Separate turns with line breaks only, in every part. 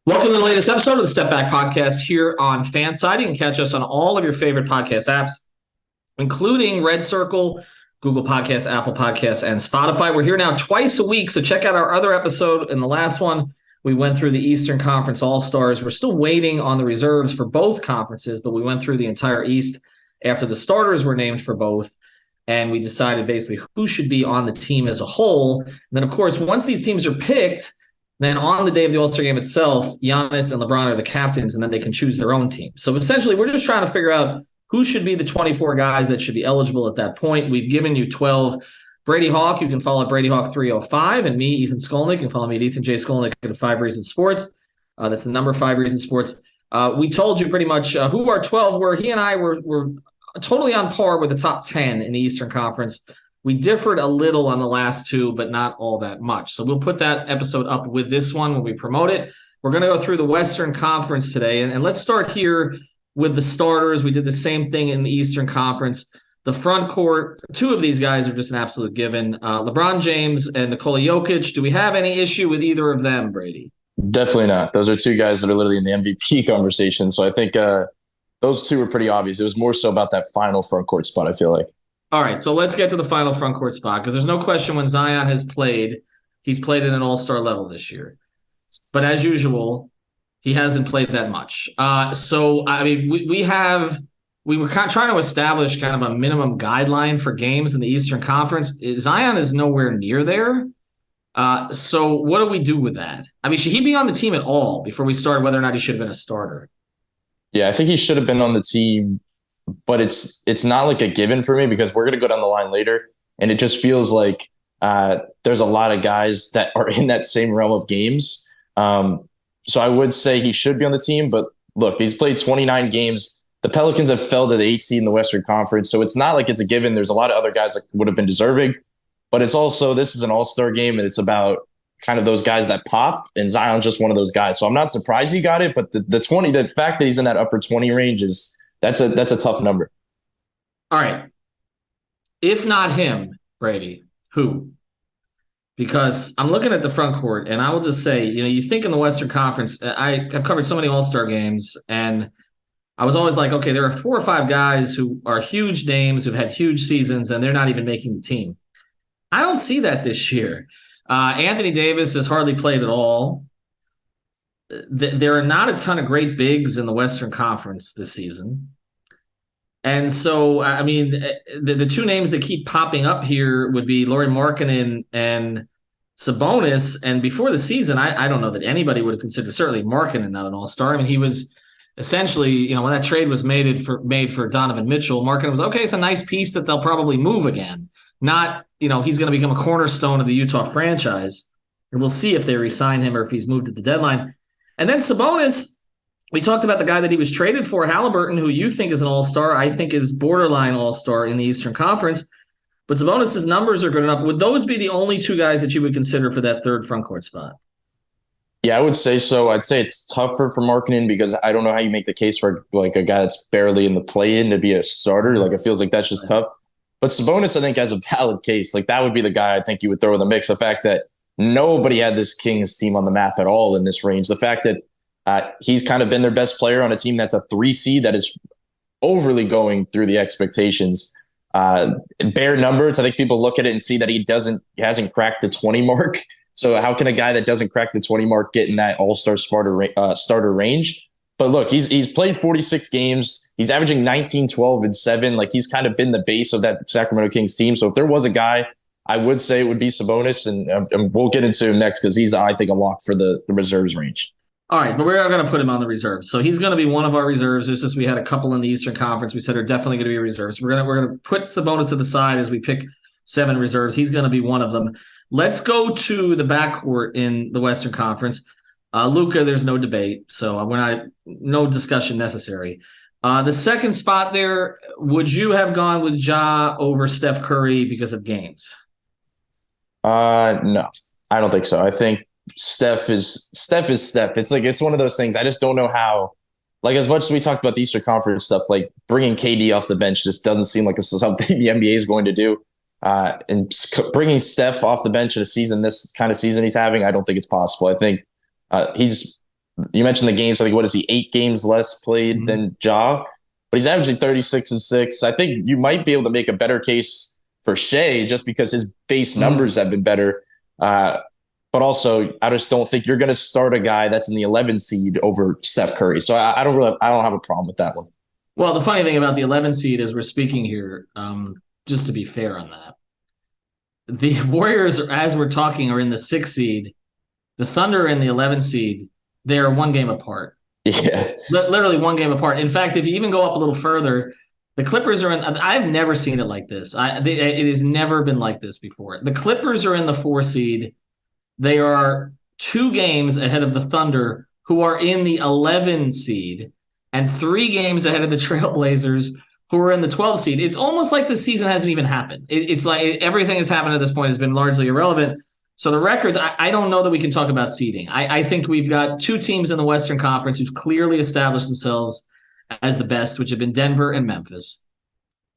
Welcome to the latest episode of the Step Back Podcast here on FanSided. You can catch us on all of your favorite podcast apps, including Red Circle, Google Podcasts, Apple Podcasts, and Spotify. We're here now twice a week, so check out our other episode. In the last one, we went through the Eastern Conference All-Stars. We're still waiting on the reserves for both conferences, but we went through the entire East after the starters were named for both, and we decided basically who should be on the team as a whole. And then, of course, once these teams are picked, then on the day of the All-Star game itself, Giannis and LeBron are the captains, and then they can choose their own team. So essentially, we're just trying to figure out who should be the 24 guys that should be eligible at that point. We've given you 12. Brady Hawk, you can follow at Brady Hawk 305, and me, Ethan Skolnick. You can follow me at Ethan J. Skolnick at 5 Reasons Sports. That's the number 5 Reasons Sports. We told you pretty much who our 12 were. He and I were totally on par with the top 10 in the Eastern Conference. We differed a little on the last two, but not all that much. So we'll put that episode up with this one when we promote it. We're going to go through the Western Conference today, and let's start here with the starters. We did the same thing in the Eastern Conference. The front court, two of these guys are just an absolute given. LeBron James and Nikola Jokic. Do we have any issue with either of them, Brady?
Definitely not. Those are two guys that are literally in the MVP conversation. So I think those two were pretty obvious. It was more so about that final front court spot, I feel like.
All right, so let's get to the final front court spot because there's no question when Zion has played, he's played at an all-star level this year. But as usual, he hasn't played that much. So, I mean, we were kind of trying to establish kind of a minimum guideline for games in the Eastern Conference. Zion is nowhere near there. So what do we do with that? I mean, should he be on the team at all before we start whether or not he should have been a starter?
Yeah, I think he should have been on the team, but it's not like a given for me because we're going to go down the line later. And it just feels like there's a lot of guys that are in that same realm of games. So I would say he should be on the team. But look, he's played 29 games. The Pelicans have fell to the 8th seed in the Western Conference. So it's not like it's a given. There's a lot of other guys that would have been deserving. But it's also, this is an all-star game, and it's about kind of those guys that pop. And Zion's just one of those guys. So I'm not surprised he got it. But the fact that he's in that upper 20 range that's a tough number.
All right. If not him, Brady, who? Because I'm looking at the front court, and I will just say, you think in the Western Conference, I've covered so many All-Star games, and I was always like, okay, there are 4 or 5 guys who are huge names, who've had huge seasons, and they're not even making the team. I don't see that this year. Anthony Davis has hardly played at all. There are not a ton of great bigs in the Western Conference this season. And so, I mean, the two names that keep popping up here would be Lauri Markkanen and Sabonis. And before the season, I don't know that anybody would have considered, certainly Markkanen not an all-star. I mean, he was essentially, when that trade was made for Donovan Mitchell, Markkanen was, okay, it's a nice piece that they'll probably move again. Not, he's going to become a cornerstone of the Utah franchise. And we'll see if they re-sign him or if he's moved at the deadline. And then Sabonis, we talked about the guy that he was traded for, Halliburton, who you think is an all-star. I think is borderline all-star in the Eastern Conference. But Sabonis' numbers are good enough. Would those be the only two guys that you would consider for that third front court spot?
Yeah, I would say so. I'd say it's tougher for Markkanen because I don't know how you make the case for like a guy that's barely in the play-in to be a starter. Like, it feels like that's just tough. But Sabonis, I think, has a valid case. Like, that would be the guy I think you would throw in the mix. The fact that nobody had this Kings team on the map at all in this range. The fact that he's kind of been their best player on a team that's a 3 seed that is overly going through the expectations. Bare numbers, I think people look at it and see that he hasn't cracked the 20 mark. So how can a guy that doesn't crack the 20 mark get in that all-star starter range? But look, he's played 46 games. He's averaging 19, 12, and 7. Like, he's kind of been the base of that Sacramento Kings team. So if there was a guy, I would say it would be Sabonis, and we'll get into him next because he's, I think, a lock for the reserves range.
All right, but we're going to put him on the reserves. So he's going to be one of our reserves. It's just we had a couple in the Eastern Conference we said are definitely going to be reserves. We're going to put Sabonis to the side as we pick 7 reserves. He's going to be one of them. Let's go to the backcourt in the Western Conference. Luka, there's no debate, so no discussion necessary. The second spot there, would you have gone with Ja over Steph Curry because of games?
No, I don't think so. I think Steph is Steph. It's one of those things. I just don't know how. Like, as much as we talked about the Eastern Conference stuff, like bringing KD off the bench just doesn't seem like it's something the NBA is going to do. And bringing Steph off the bench in this kind of season he's having, I don't think it's possible. I think he's You mentioned the games. I think, what is he, 8 games less played than Ja, but he's averaging 36-6. I think you might be able to make a better case for Shea just because his base numbers have been better. But also, I just don't think you're going to start a guy that's in the 11 seed over Steph Curry. So I don't have a problem with that one.
Well, the funny thing about the 11 seed is we're speaking here, just to be fair on that. The Warriors, as we're talking, are in the 6 seed. The Thunder in the 11 seed. They are 1 game apart.
Yeah.
Literally 1 game apart. In fact, if you even go up a little further, the Clippers are in. I've never seen it like this. It has never been like this before. The Clippers are in the 4 seed. They are 2 games ahead of the Thunder, who are in the 11 seed, and 3 games ahead of the Trailblazers, who are in the 12 seed. It's almost like the season hasn't even happened. It's like everything that's happened at this point has been largely irrelevant. So the records, I don't know that we can talk about seeding. I think we've got 2 teams in the Western Conference who've clearly established themselves as the best, which have been Denver and Memphis.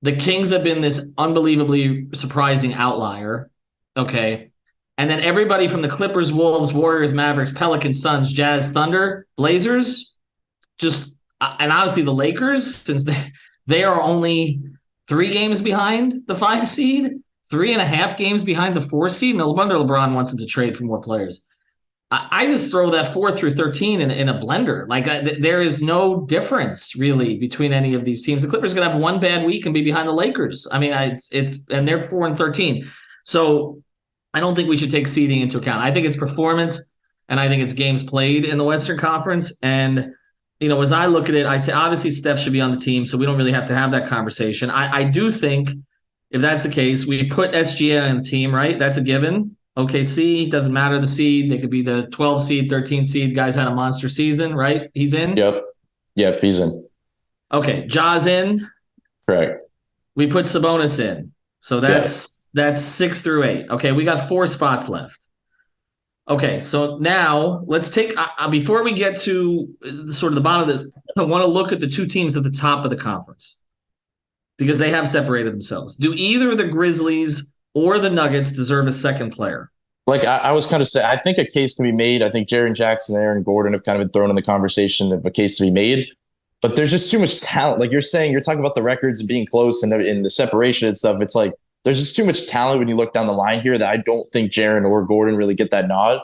The Kings have been this unbelievably surprising outlier. Okay. And then everybody from the Clippers, Wolves, Warriors, Mavericks, Pelicans, Suns, Jazz, Thunder, Blazers, and honestly the Lakers, since they are only 3 games behind the 5 seed, 3.5 games behind the 4 seed. No wonder LeBron wants them to trade for more players. I just throw that 4 through 13 in a blender. Like there is no difference really between any of these teams. The Clippers are going to have 1 bad week and be behind the Lakers. I mean, and they're 4 and 13. So I don't think we should take seeding into account. I think it's performance, and I think it's games played in the Western Conference. And, as I look at it, I say obviously Steph should be on the team, so we don't really have to have that conversation. I do think if that's the case, we put SGA on the team, right? That's a given. OKC, doesn't matter the seed. They could be the 12 seed, 13 seed. Guys had a monster season, right? He's in?
Yep, he's in.
Okay, Ja's in.
Correct.
We put Sabonis in. So that's 6 through 8. Okay, we got 4 spots left. Okay, so now let's take before we get to sort of the bottom of this, I want to look at the 2 teams at the top of the conference because they have separated themselves. Do either the Grizzlies or the Nuggets deserve a second player?
Like I was kind of saying, I think a case can be made. I think Jaren Jackson and Aaron Gordon have kind of been thrown in the conversation of a case to be made. But there's just too much talent. Like you're saying, you're talking about the records and being close and in the separation and stuff. It's like there's just too much talent when you look down the line here that I don't think Jaren or Gordon really get that nod.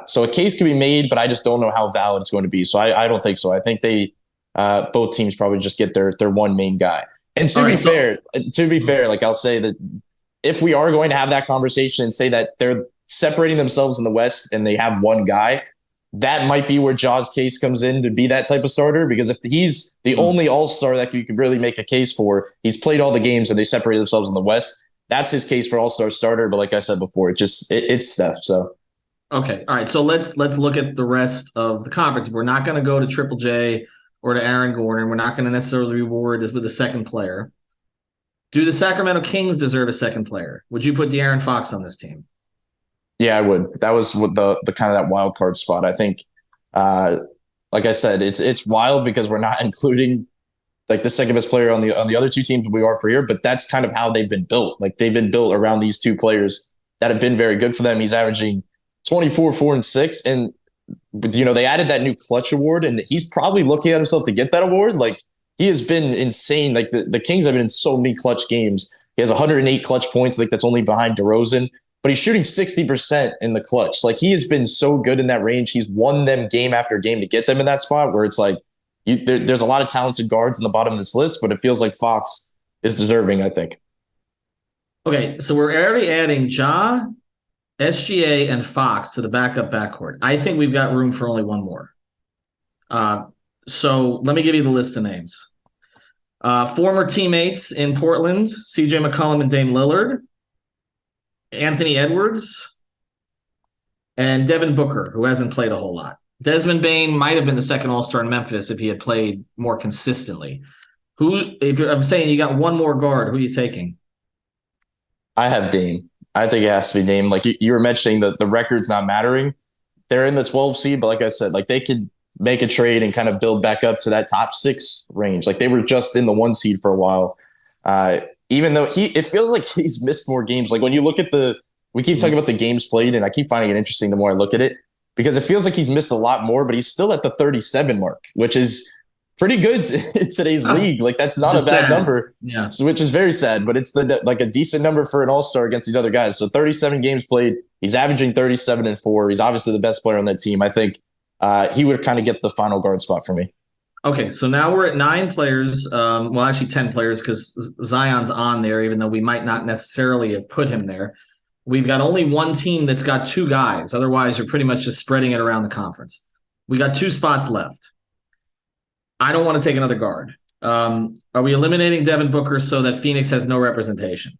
So a case can be made, but I just don't know how valid it's going to be. So I don't think so. I think they both teams probably just get their 1 main guy. And to be fair, like I'll say that if we are going to have that conversation and say that they're separating themselves in the West and they have 1 guy, that might be where Ja's case comes in to be that type of starter. Because if he's the only all-star that you could really make a case for, he's played all the games and they separated themselves in the West, that's his case for all-star starter. But like I said before, it's Steph. So
okay, all right. So let's look at the rest of the conference. We're not going to go to Triple J or to Aaron Gordon. We're not going to necessarily reward this with a second player. Do the Sacramento Kings deserve a second player? Would you put De'Aaron Fox on this team?
Yeah, I would. That was what the kind of that wild card spot. I think, like I said, it's wild because we're not including like the second best player on the other 2 teams we are for here. But that's kind of how they've been built. Like they've been built around these 2 players that have been very good for them. He's averaging 24, 4, and 6, and they added that new clutch award, and he's probably looking at himself to get that award. Like he has been insane. Like the Kings have been in so many clutch games. He has 108 clutch points. Like that's only behind DeRozan. But he's shooting 60% in the clutch. Like he has been so good in that range. He's won them game after game to get them in that spot where it's like there's a lot of talented guards in the bottom of this list, but it feels like Fox is deserving, I think.
Okay, so we're already adding Ja, SGA, and Fox to the backup backcourt. I think we've got room for only 1 more. So let me give you the list of names. Former teammates in Portland, CJ McCollum and Dame Lillard, Anthony Edwards, and Devin Booker, who hasn't played a whole lot. Desmond Bane might have been the second All-Star in Memphis if he had played more consistently. I'm saying you got 1 more guard, who are you taking?
I have Dame. I think it has to be Dame. Like you were mentioning the record's not mattering. They're in the 12 seed, but like I said, like they could make a trade and kind of build back up to that top 6 range. Like they were just in the 1 seed for a while. Even though it feels like he's missed more games. Like when you look at we keep talking about the games played, and I keep finding it interesting the more I look at it, because it feels like he's missed a lot more, but he's still at the 37 mark, which is pretty good in today's league. Like, that's not a bad number, which is very sad, but it's like a decent number for an all-star against these other guys. So 37 games played. He's averaging 37-4. He's obviously the best player on that team. I think he would kind of get the final guard spot for me.
Okay, so now we're at 9 players. Well, actually 10 players because Zion's on there, even though we might not necessarily have put him there. We've got only one team that's got 2 guys. Otherwise, you're pretty much just spreading it around the conference. We got 2 spots left. I don't want to take another guard. Are we eliminating Devin Booker so that Phoenix has no representation?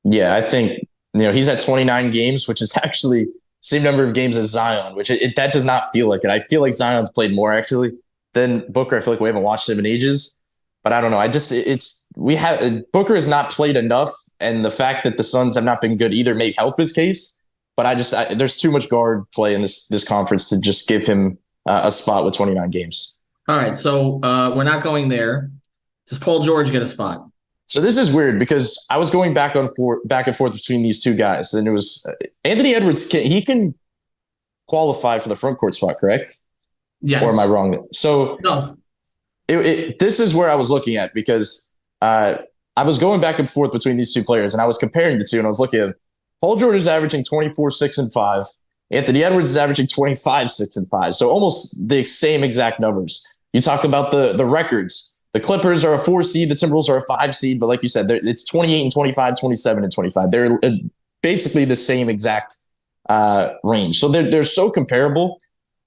Yeah, I think he's at 29 games, which is actually same number of games as Zion, which that does not feel like it. I feel like Zion's played more actually than Booker. I feel like we haven't watched him in ages, but I don't know. Booker has not played enough, and the fact that the Suns have not been good either may help his case. But there's too much guard play in this conference to just give him a spot with 29 games.
All right, so we're not going there. Does Paul George get a spot?
So this is weird because I was going back and forth between these 2 guys, and it was Anthony Edwards. He can qualify for the front court spot, correct?
Yes.
Or am I wrong? So
no.
This is where I was looking at because I was going back and forth between these 2 players, and I was comparing the 2, and I was looking at Paul George is averaging 24, 6, and 5. Anthony Edwards is averaging 25, 6, and 5. So almost the same exact numbers. You talk about the records. The Clippers are a 4 seed. The Timberwolves are a 5 seed. But like you said, it's 28 and 25, 27 and 25. They're basically the same exact range. So they're so comparable.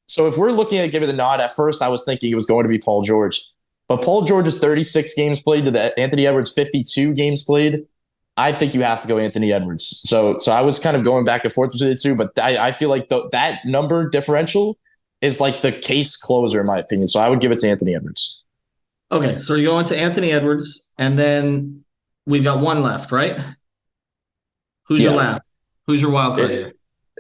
So if we're looking at giving the nod, at first I was thinking it was going to be Paul George. But Paul George is 36 games played to Anthony Edwards 52 games played. I think you have to go Anthony Edwards. So I was kind of going back and forth between the 2, but I feel like that number differential is like the case closer in my opinion. So I would give it to Anthony Edwards.
Okay, so you're going to Anthony Edwards, and then we've got 1 left, right? Who's your last? Who's your wild card here?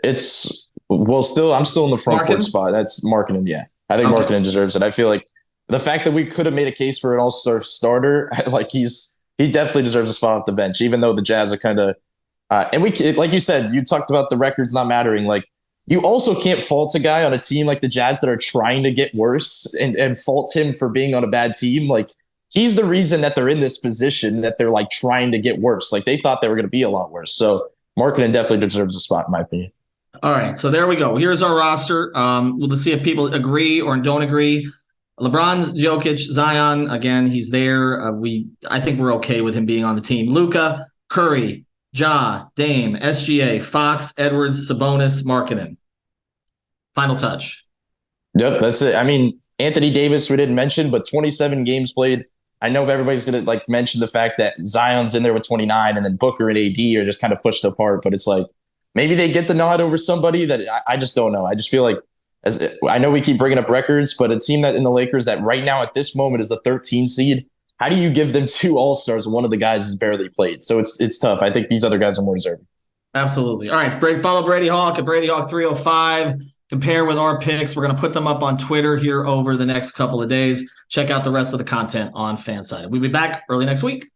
I'm still in the front court spot. That's Markkanen, yeah. I think Markkanen deserves it. I feel like the fact that we could have made a case for an all-star starter, like he definitely deserves a spot off the bench, even though the Jazz are kind of and like you said, you talked about the records not mattering. Like, you also can't fault a guy on a team like the Jazz that are trying to get worse and fault him for being on a bad team. Like, he's the reason that they're in this position, that they're like trying to get worse. Like, they thought they were going to be a lot worse. So Markkanen definitely deserves a spot in my opinion.
All right, so there we go. Here's our roster. We'll see if people agree or don't agree. LeBron, Jokic, Zion, again, he's there. I think we're okay with him being on the team. Luka, Curry, Ja, Dame, SGA, Fox, Edwards, Sabonis, Markkanen. Final touch.
Yep, that's it. I mean, Anthony Davis we didn't mention, but 27 games played. I know everybody's going to mention the fact that Zion's in there with 29 and then Booker and AD are just kind of pushed apart, but it's like maybe they get the nod over somebody that I just don't know. I just feel like, I know we keep bringing up records, but a team that in the Lakers that right now at this moment is the 13 seed, how do you give them 2 all-stars when one of the guys has barely played? So it's tough. I think these other guys are more deserving.
Absolutely. All right, follow Brady Hawk at Brady Hawk 305. Compare with our picks. We're going to put them up on Twitter here over the next couple of days. Check out the rest of the content on FanSided. We'll be back early next week.